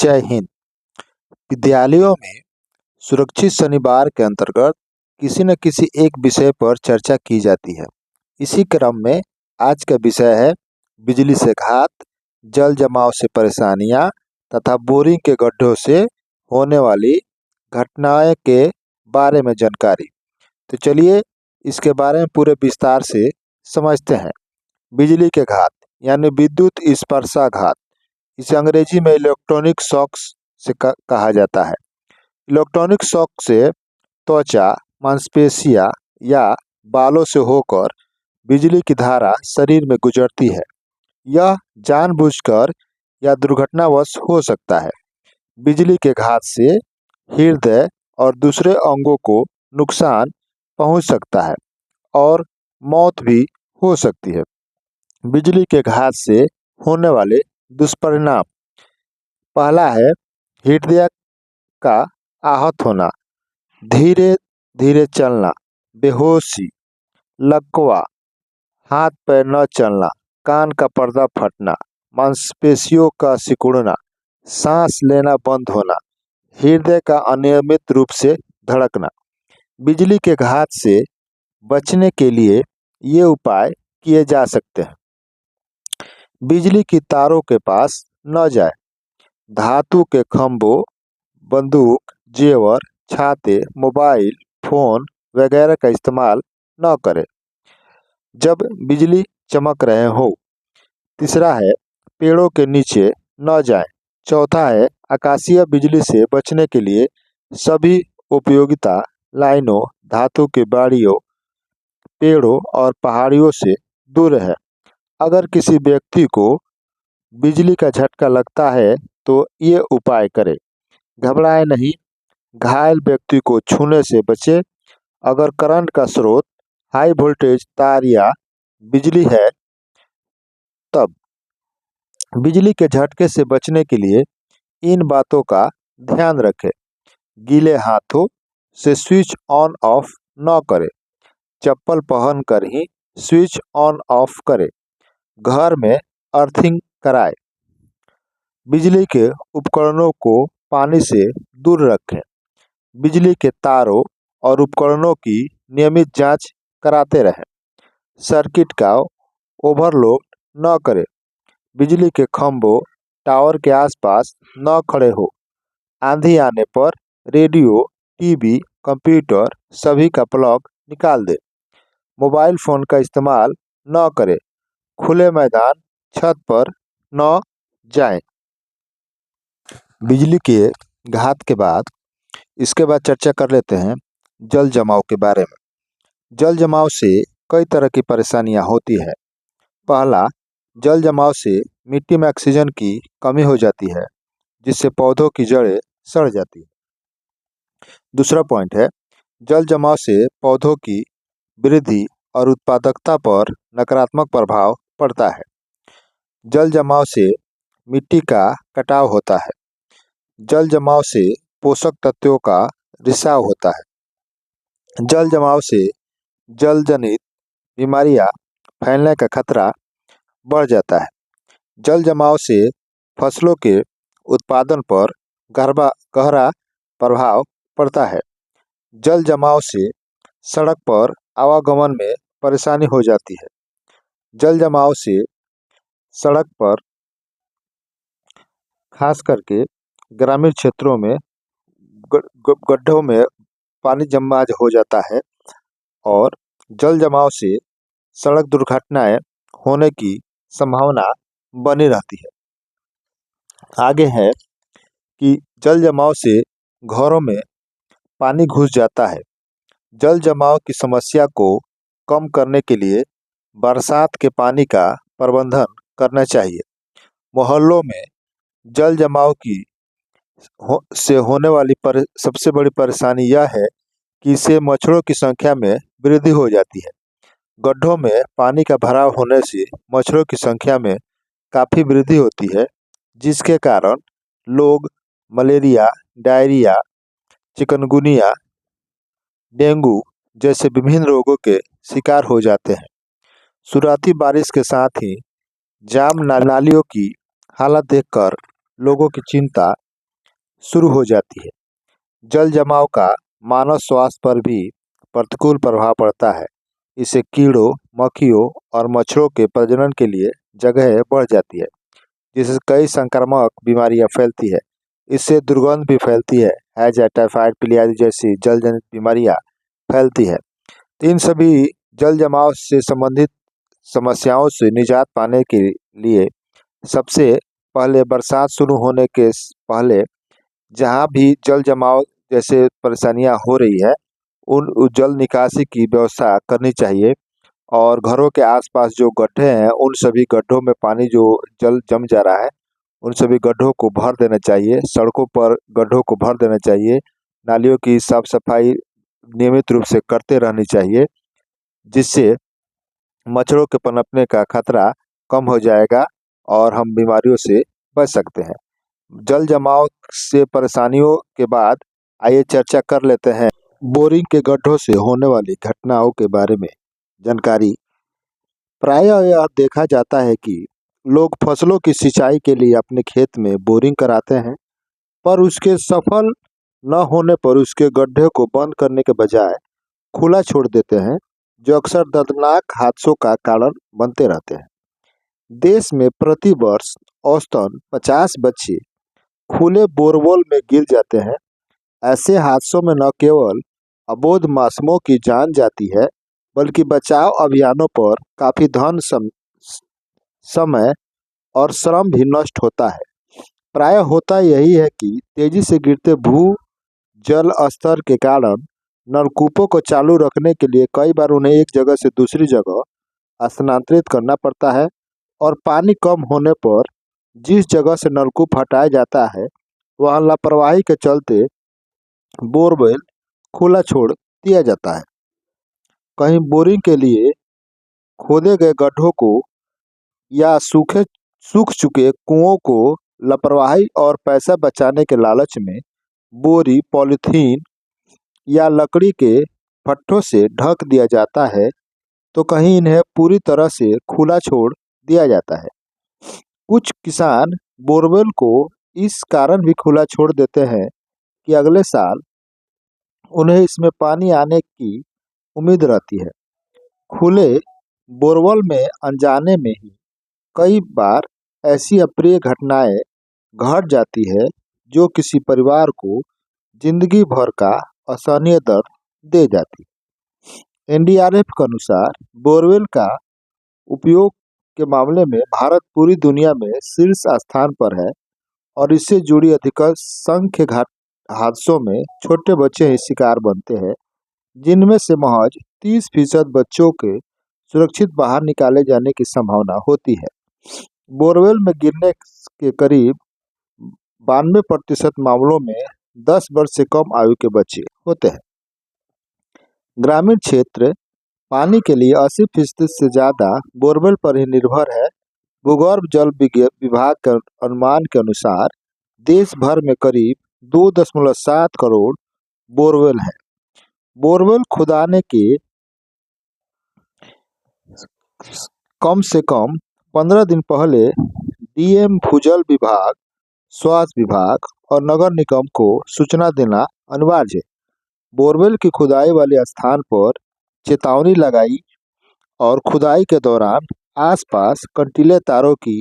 जय हिंद। विद्यालयों में सुरक्षित शनिवार के अंतर्गत किसी न किसी एक विषय पर चर्चा की जाती है। इसी क्रम में आज का विषय है बिजली से घात, जल जमाव से परेशानियां तथा बोरिंग के गड्ढों से होने वाली घटनाएं के बारे में जानकारी। तो चलिए इसके बारे में पूरे विस्तार से समझते हैं। बिजली के घात यानी विद्युत स्पर्शाघात, इसे अंग्रेजी में इलेक्ट्रॉनिक शॉक्स से कहा जाता है। इलेक्ट्रॉनिक शॉक से त्वचा, मांसपेशियां या बालों से होकर बिजली की धारा शरीर में गुजरती है। यह जानबूझकर या दुर्घटनावश हो सकता है। बिजली के घात से हृदय और दूसरे अंगों को नुकसान पहुंच सकता है और मौत भी हो सकती है। बिजली के घात से होने वाले दुष्परिणाम, पहला है हृदय का आहत होना, धीरे धीरे चलना, बेहोशी, लकवा, हाथ पैर न चलना, कान का पर्दा फटना, मांसपेशियों का सिकुड़ना, सांस लेना बंद होना, हृदय का अनियमित रूप से धड़कना। बिजली के घात से बचने के लिए ये उपाय किए जा सकते हैं। बिजली की तारों के पास न जाए, धातु के खंभों, बंदूक, जेवर, छाते, मोबाइल फोन वगैरह का इस्तेमाल न करें जब बिजली चमक रहे हो। तीसरा है पेड़ों के नीचे न जाएं। चौथा है आकाशीय बिजली से बचने के लिए सभी उपयोगिता लाइनों, धातु की बाड़ियों, पेड़ों और पहाड़ियों से दूर है। अगर किसी व्यक्ति को बिजली का झटका लगता है तो ये उपाय करें। घबराएं नहीं, घायल व्यक्ति को छूने से बचें। अगर करंट का स्रोत हाई वोल्टेज तार या बिजली है तब बिजली के झटके से बचने के लिए इन बातों का ध्यान रखें। गीले हाथों से स्विच ऑन ऑफ न करें। चप्पल पहनकर ही स्विच ऑन ऑफ करें। घर में अर्थिंग कराएं। बिजली के उपकरणों को पानी से दूर रखें। बिजली के तारों और उपकरणों की नियमित जांच कराते रहें। सर्किट का ओवरलोड न करें। बिजली के खंभों, टावर के आसपास न खड़े हो। आंधी आने पर रेडियो, टीवी, कंप्यूटर सभी का प्लग निकाल दें। मोबाइल फोन का इस्तेमाल न करें। खुले मैदान, छत पर न जाएं। बिजली के घात के बाद इसके बाद चर्चा कर लेते हैं जल जमाव के बारे में। जल जमाव से कई तरह की परेशानियां होती है। पहला, जल जमाव से मिट्टी में ऑक्सीजन की कमी हो जाती है, जिससे पौधों की जड़ें सड़ जाती है। दूसरा पॉइंट है, जल जमाव से पौधों की वृद्धि और उत्पादकता पर नकारात्मक प्रभाव पड़ता है। जल जमाव से मिट्टी का कटाव होता है। जल जमाव से पोषक तत्वों का रिसाव होता है। जल जमाव से जल जनित बीमारियां फैलने का खतरा बढ़ जाता है। जल जमाव से फसलों के उत्पादन पर गहरा प्रभाव पड़ता है। जल जमाव से सड़क पर आवागमन में परेशानी हो जाती है। जल जमाव से सड़क पर खास करके ग्रामीण क्षेत्रों में गड्ढों में पानी जमा हो जाता है और जल जमाव से सड़क दुर्घटनाएं होने की संभावना बनी रहती है। आगे है कि जल जमाव से घरों में पानी घुस जाता है। जल जमाव की समस्या को कम करने के लिए बरसात के पानी का प्रबंधन करना चाहिए। मोहल्लों में जल जमाव से होने वाली सबसे बड़ी परेशानी यह है कि इससे मच्छरों की संख्या में वृद्धि हो जाती है। गड्ढों में पानी का भराव होने से मच्छरों की संख्या में काफ़ी वृद्धि होती है, जिसके कारण लोग मलेरिया, डायरिया, चिकनगुनिया, डेंगू जैसे विभिन्न रोगों के शिकार हो जाते हैं। शुरुआती बारिश के साथ ही जाम नालियों की हालत देखकर लोगों की चिंता शुरू हो जाती है। जल जमाव का मानव स्वास्थ्य पर भी प्रतिकूल प्रभाव पड़ता है। इससे कीड़ों, मक्खियों और मच्छरों के प्रजनन के लिए जगह बढ़ जाती है, जिससे कई संक्रामक बीमारियां फैलती है। इससे दुर्गंध भी फैलती है। हैजा, टाइफाइड, पीलिया जैसी जल जनित बीमारियां फैलती है। इन सभी जल जमाव से संबंधित समस्याओं से निजात पाने के लिए सबसे पहले बरसात शुरू होने के पहले जहाँ भी जल जमाव जैसे परेशानियां हो रही है उन जल निकासी की व्यवस्था करनी चाहिए। और घरों के आसपास जो गड्ढे हैं उन सभी गड्ढों में पानी जो जल जम जा रहा है उन सभी गड्ढों को भर देना चाहिए। सड़कों पर गड्ढों को भर देना चाहिए। नालियों की साफ सफाई नियमित रूप से करते रहनी चाहिए, जिससे मच्छरों के पनपने का खतरा कम हो जाएगा और हम बीमारियों से बच सकते हैं। जल जमाव से परेशानियों के बाद आइए चर्चा कर लेते हैं बोरिंग के गड्ढों से होने वाली घटनाओं के बारे में जानकारी। प्रायः यह देखा जाता है कि लोग फसलों की सिंचाई के लिए अपने खेत में बोरिंग कराते हैं, पर उसके सफल न होने पर उसके गड्ढे को बंद करने के बजाय खुला छोड़ देते हैं, जो अक्सर दर्दनाक हादसों का कारण बनते रहते हैं। देश में प्रति वर्ष औसतन 50 बच्चे खुले बोरवेल में गिर जाते हैं। ऐसे हादसों में न केवल अबोध मासूमों की जान जाती है, बल्कि बचाव अभियानों पर काफी धन, समय और श्रम भी नष्ट होता है। प्राय होता यही है कि तेजी से गिरते भू जल स्तर के कारण नलकूपों को चालू रखने के लिए कई बार उन्हें एक जगह से दूसरी जगह स्थानांतरित करना पड़ता है, और पानी कम होने पर जिस जगह से नलकूप हटाया जाता है वहां लापरवाही के चलते बोरवेल खुला छोड़ दिया जाता है। कहीं बोरिंग के लिए खोदे गए गड्ढों को या सूख चुके कुओं को लापरवाही और पैसा बचाने के लालच में बोरी, पॉलीथीन या लकड़ी के फट्टों से ढक दिया जाता है, तो कहीं इन्हें पूरी तरह से खुला छोड़ दिया जाता है। कुछ किसान बोरवेल को इस कारण भी खुला छोड़ देते हैं कि अगले साल उन्हें इसमें पानी आने की उम्मीद रहती है। खुले बोरवेल में अनजाने में ही कई बार ऐसी अप्रिय घटनाएं घट जाती है जो किसी परिवार को जिंदगी भर का असहनीय दर्द दे जाती। एनडीआरएफ के अनुसार बोरवेल का उपयोग के मामले में भारत पूरी दुनिया में शीर्ष स्थान पर है, और इससे जुड़ी असंख्य हादसों में छोटे बच्चे ही शिकार बनते हैं, जिनमें से महज 30% बच्चों के सुरक्षित बाहर निकाले जाने की संभावना होती है। बोरवेल में गिरने के करीब 92% मामलों में 10 वर्ष से कम आयु के बच्चे होते हैं। ग्रामीण क्षेत्र पानी के लिए 80% से ज़्यादा बोरवेल पर ही निर्भर है। भूगर्भ जल विभाग के अनुमान के अनुसार देश भर में करीब 2.7 करोड़ बोरवेल है। बोरवेल खुदाने के कम से कम 15 दिन पहले डीएम, भूजल विभाग, स्वास्थ्य विभाग और नगर निगम को सूचना देना अनिवार्य है। बोरवेल की खुदाई वाले स्थान पर चेतावनी लगाई और खुदाई के दौरान आसपास कंटीले तारों की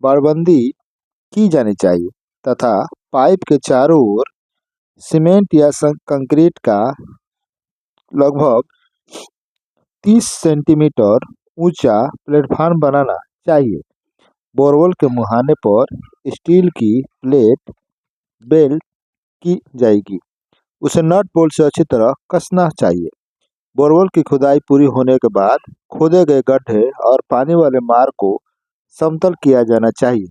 बाड़बंदी की जानी चाहिए तथा पाइप के चारों ओर सीमेंट या कंक्रीट का लगभग 30 सेंटीमीटर ऊंचा प्लेटफॉर्म बनाना चाहिए। बोरवेल के मुहाने पर स्टील की प्लेट बेल्ट की जाएगी। उसे नट बोल्ट से अच्छी तरह कसना चाहिए। बोरवेल की खुदाई पूरी होने के बाद खोदे गए गड्ढे और पानी वाले मार्ग को समतल किया जाना चाहिए।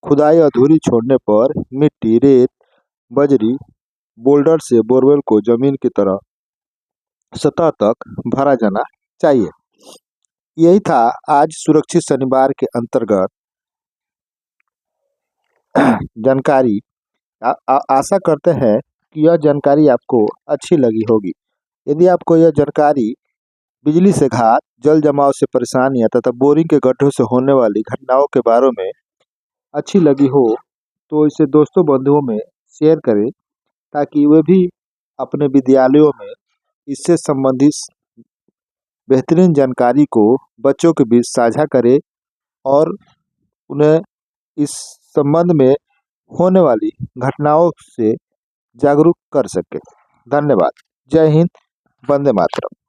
खुदाई अधूरी छोड़ने पर मिट्टी, रेत, बजरी, बोल्डर से बोरवेल को जमीन की तरह सतह तक भरा जाना चाहिए। यही था आज सुरक्षित शनिवार के अंतर्गत जानकारी। आशा करते हैं कि यह जानकारी आपको अच्छी लगी होगी। यदि आपको यह जानकारी बिजली से घात, जल जमाव से परेशानियां तथा बोरिंग के गड्ढों से होने वाली घटनाओं के बारे में अच्छी लगी हो तो इसे दोस्तों, बंधुओं में शेयर करें, ताकि वे भी अपने विद्यालयों में इससे संबंधित बेहतरीन जानकारी को बच्चों के बीच साझा करें और उन्हें इस संबंध में होने वाली घटनाओं से जागरूक कर सके। धन्यवाद। जय हिंद। वंदे मातरम।